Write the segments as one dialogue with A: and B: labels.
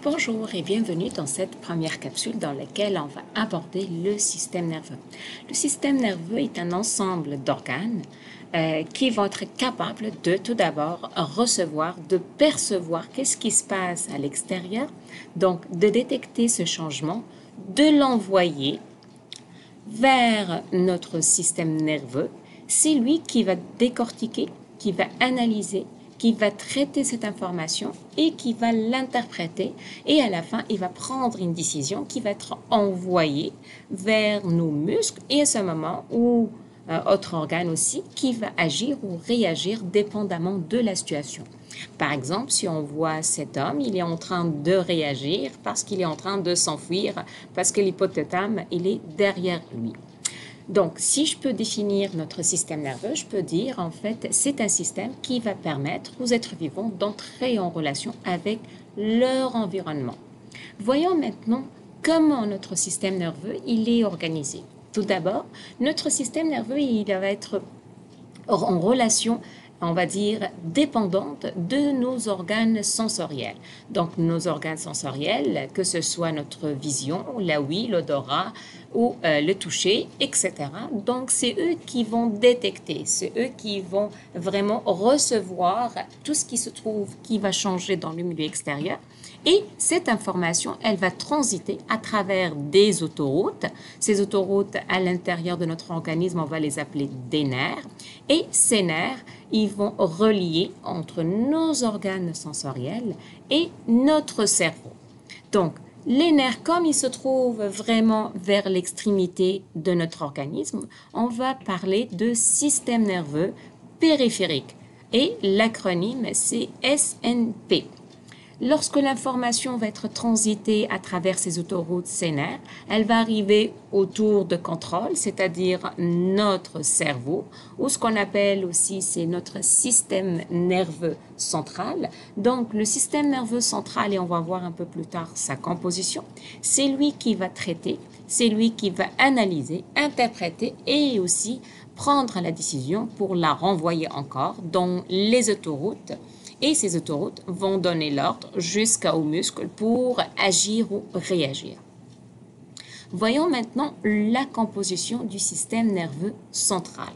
A: Bonjour et bienvenue dans cette première capsule dans laquelle on va aborder le système nerveux. Le système nerveux est un ensemble d'organes qui vont être capables de tout d'abord recevoir, de percevoir qu'est-ce qui se passe à l'extérieur, donc de détecter ce changement, de l'envoyer vers notre système nerveux. C'est lui qui va décortiquer, qui va analyser, qui va traiter cette information et qui va l'interpréter. Et à la fin, il va prendre une décision qui va être envoyée vers nos muscles et à ce moment où autre organe aussi qui va agir ou réagir dépendamment de la situation. Par exemple, si on voit cet homme, il est en train de réagir parce qu'il est en train de s'enfuir, parce que l'hypothálame, il est derrière lui. Donc, si je peux définir notre système nerveux, je peux dire, en fait, c'est un système qui va permettre aux êtres vivants d'entrer en relation avec leur environnement. Voyons maintenant comment notre système nerveux, il est organisé. Tout d'abord, notre système nerveux, il va être en relation, on va dire, dépendante de nos organes sensoriels. Donc, nos organes sensoriels, que ce soit notre vision, la ouïe, l'odorat ou le toucher, etc. Donc, c'est eux qui vont détecter, c'est eux qui vont vraiment recevoir tout ce qui se trouve, qui va changer dans le milieu extérieur. Et cette information, elle va transiter à travers des autoroutes. Ces autoroutes, à l'intérieur de notre organisme, on va les appeler des nerfs. Et ces nerfs, ils vont relier entre nos organes sensoriels et notre cerveau. Donc, les nerfs, comme ils se trouvent vraiment vers l'extrémité de notre organisme, on va parler de système nerveux périphérique. Et l'acronyme, c'est SNP. Lorsque l'information va être transitée à travers ces autoroutes, ces nerfs, elle va arriver au tour de contrôle, c'est-à-dire notre cerveau, ou ce qu'on appelle aussi, c'est notre système nerveux central. Donc, le système nerveux central, et on va voir un peu plus tard sa composition, c'est lui qui va traiter, c'est lui qui va analyser, interpréter et aussi prendre la décision pour la renvoyer encore dans les autoroutes. Et ces autoroutes vont donner l'ordre jusqu'aux muscles pour agir ou réagir. Voyons maintenant la composition du système nerveux central.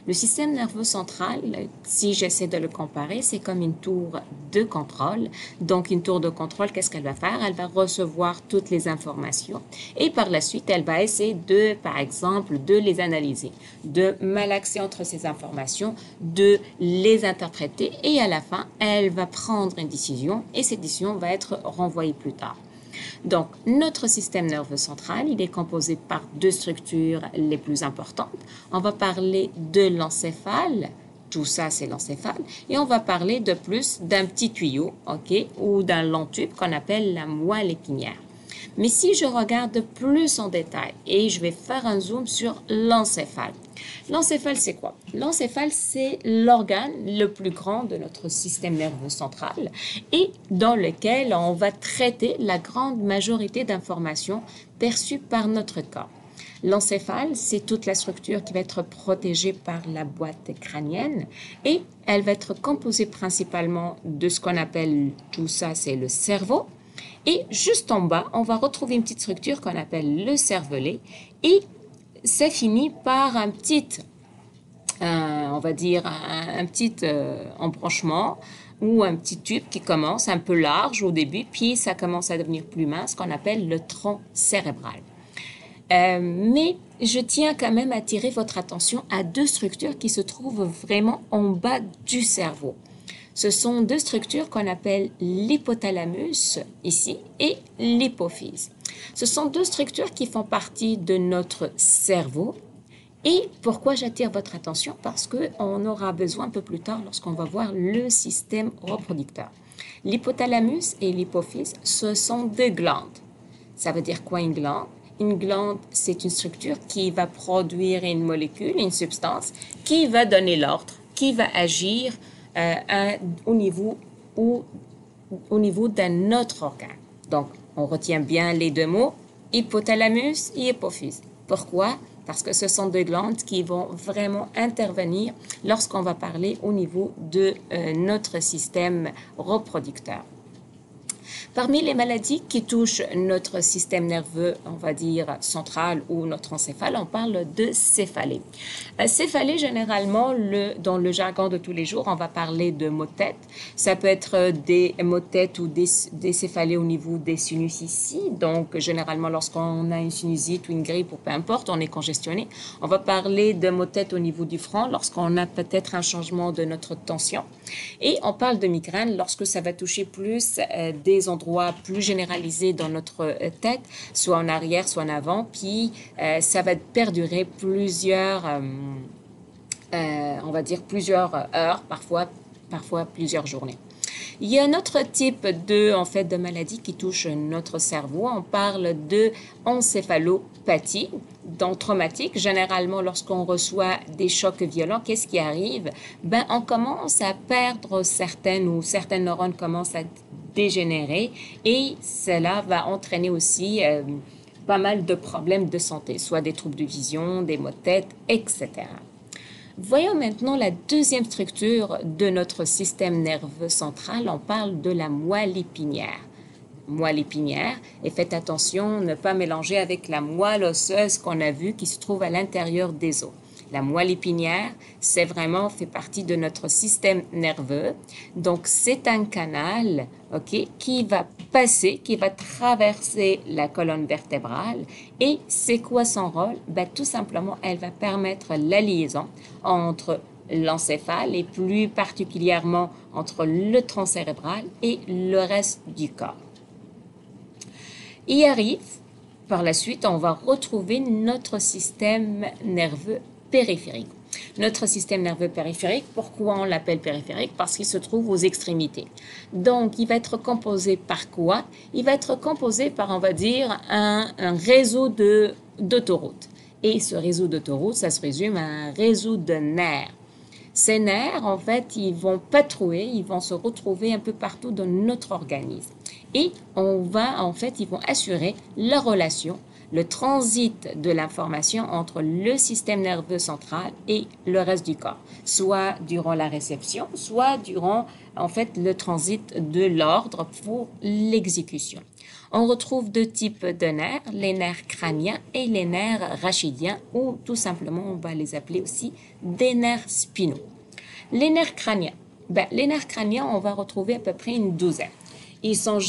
A: Le système nerveux central, si j'essaie de le comparer, c'est comme une tour de contrôle. Donc, une tour de contrôle, qu'est-ce qu'elle va faire? Elle va recevoir toutes les informations et par la suite, elle va essayer de, par exemple, de les analyser, de malaxer entre ces informations, de les interpréter et à la fin, elle va prendre une décision et cette décision va être renvoyée plus tard. Donc, notre système nerveux central, il est composé par deux structures les plus importantes. On va parler de l'encéphale, tout ça c'est l'encéphale, et on va parler de plus d'un petit tuyau, ok, ou d'un long tube qu'on appelle la moelle épinière. Mais si je regarde plus en détail et je vais faire un zoom sur l'encéphale. L'encéphale, c'est quoi? L'encéphale, c'est l'organe le plus grand de notre système nerveux central et dans lequel on va traiter la grande majorité d'informations perçues par notre corps. L'encéphale, c'est toute la structure qui va être protégée par la boîte crânienne et elle va être composée principalement de ce qu'on appelle, tout ça, c'est le cerveau. Et juste en bas, on va retrouver une petite structure qu'on appelle le cervelet et ça finit par un petit, on va dire, un petit embranchement ou un petit tube qui commence un peu large au début, puis ça commence à devenir plus mince, qu'on appelle le tronc cérébral. Mais je tiens quand même à attirer votre attention à deux structures qui se trouvent vraiment en bas du cerveau. Ce sont deux structures qu'on appelle l'hypothalamus ici et l'hypophyse. Ce sont deux structures qui font partie de notre cerveau. Et pourquoi j'attire votre attention? Parce qu'on aura besoin un peu plus tard lorsqu'on va voir le système reproducteur. L'hypothalamus et l'hypophyse, ce sont deux glandes. Ça veut dire quoi une glande? Une glande, c'est une structure qui va produire une molécule, une substance, qui va donner l'ordre, qui va agir au niveau d'un autre organe. Donc, on retient bien les deux mots, hypothalamus et hypophyse. Pourquoi? Parce que ce sont deux glandes qui vont vraiment intervenir lorsqu'on va parler au niveau de notre système reproducteur. Parmi les maladies qui touchent notre système nerveux, on va dire central ou notre encéphale, on parle de céphalée. Céphalée, généralement, dans le jargon de tous les jours, on va parler de maux de tête. Ça peut être des maux de tête ou des céphalées au niveau des sinus ici. Donc, généralement, lorsqu'on a une sinusite ou une grippe ou peu importe, on est congestionné. On va parler de maux de tête au niveau du front lorsqu'on a peut-être un changement de notre tension. Et on parle de migraine lorsque ça va toucher plus des endroits plus généralisés dans notre tête, soit en arrière, soit en avant, puis ça va perdurer plusieurs, on va dire plusieurs heures, parfois plusieurs journées. Il y a un autre type de maladie qui touche notre cerveau. On parle de encéphalopathie, donc traumatique. Généralement, lorsqu'on reçoit des chocs violents, qu'est-ce qui arrive? Ben, on commence à perdre certaines neurones commencent à dégénérer et cela va entraîner aussi pas mal de problèmes de santé, soit des troubles de vision, des maux de tête, etc. Voyons maintenant la deuxième structure de notre système nerveux central. On parle de la moelle épinière. Moelle épinière, et faites attention, ne pas mélanger avec la moelle osseuse qu'on a vue qui se trouve à l'intérieur des os. La moelle épinière, c'est vraiment fait partie de notre système nerveux. Donc, c'est un canal, ok, qui va traverser la colonne vertébrale. Et c'est quoi son rôle? Ben, tout simplement, elle va permettre la liaison entre l'encéphale et plus particulièrement entre le tronc cérébral et le reste du corps. Y arrive, par la suite, on va retrouver notre système nerveux périphérique. Notre système nerveux périphérique, pourquoi on l'appelle périphérique? Parce qu'il se trouve aux extrémités. Donc, il va être composé par quoi? Il va être composé par, on va dire, un réseau d'autoroutes. Et ce réseau d'autoroutes, ça se résume à un réseau de nerfs. Ces nerfs, en fait, ils vont patrouiller, ils vont se retrouver un peu partout dans notre organisme. Et ils vont assurer la relation, le transit de l'information entre le système nerveux central et le reste du corps, soit durant la réception, soit durant, le transit de l'ordre pour l'exécution. On retrouve deux types de nerfs, les nerfs crâniens et les nerfs rachidiens, ou tout simplement, on va les appeler aussi des nerfs spinaux. Les nerfs crâniens, on va retrouver à peu près une douzaine. Ils vont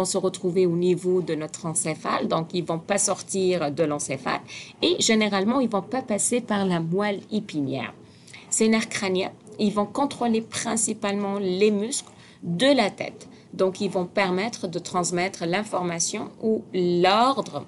A: se retrouver au niveau de notre encéphale, donc ils ne vont pas sortir de l'encéphale et généralement, ils ne vont pas passer par la moelle épinière. Ces nerfs crâniens, ils vont contrôler principalement les muscles de la tête. Donc, ils vont permettre de transmettre l'information ou l'ordre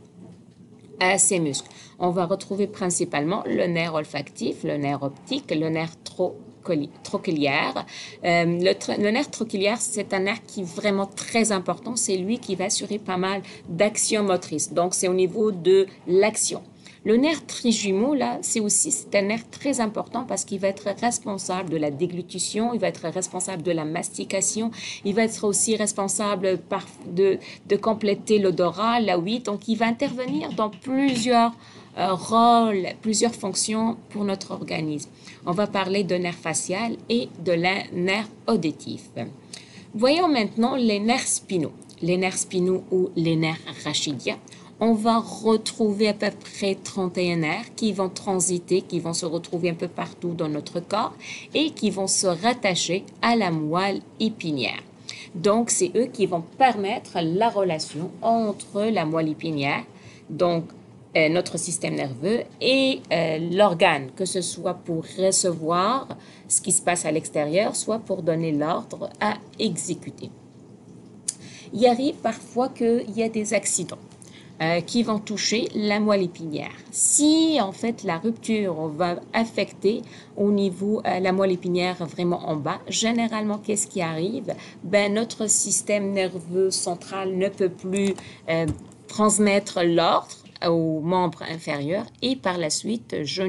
A: à ces muscles. On va retrouver principalement le nerf olfactif, le nerf optique, le nerf trochléaire. Le nerf trochléaire, c'est un nerf qui est vraiment très important. C'est lui qui va assurer pas mal d'actions motrices. Donc, c'est au niveau de l'action. Le nerf trijumeau, là, c'est un nerf très important parce qu'il va être responsable de la déglutition, il va être responsable de la mastication, il va être aussi responsable de compléter l'odorat, la ouïe. Donc, il va intervenir dans plusieurs rôles, plusieurs fonctions pour notre organisme. On va parler de nerf facial et de nerf auditif. Voyons maintenant les nerfs spinaux. Les nerfs spinaux ou les nerfs rachidiens. On va retrouver à peu près 31 nerfs qui vont transiter, qui vont se retrouver un peu partout dans notre corps et qui vont se rattacher à la moelle épinière. Donc, c'est eux qui vont permettre la relation entre la moelle épinière, donc notre système nerveux et l'organe, que ce soit pour recevoir ce qui se passe à l'extérieur, soit pour donner l'ordre à exécuter. Il arrive parfois qu'il y a des accidents qui vont toucher la moelle épinière. Si, en fait, la rupture va affecter au niveau la moelle épinière vraiment en bas, généralement, qu'est-ce qui arrive? Notre système nerveux central ne peut plus transmettre l'ordre aux membres inférieurs et par la suite, je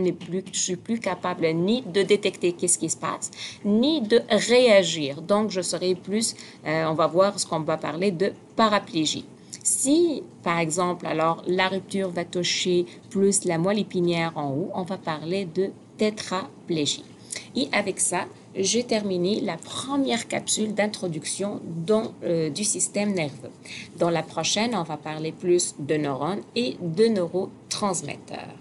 A: suis plus capable ni de détecter qu'est-ce qui se passe, ni de réagir. Donc, je serai plus, on va voir ce qu'on va parler de paraplégie. Si, par exemple, alors la rupture va toucher plus la moelle épinière en haut, on va parler de tétraplégie. Et avec ça, j'ai terminé la première capsule d'introduction du système nerveux. Dans la prochaine, on va parler plus de neurones et de neurotransmetteurs.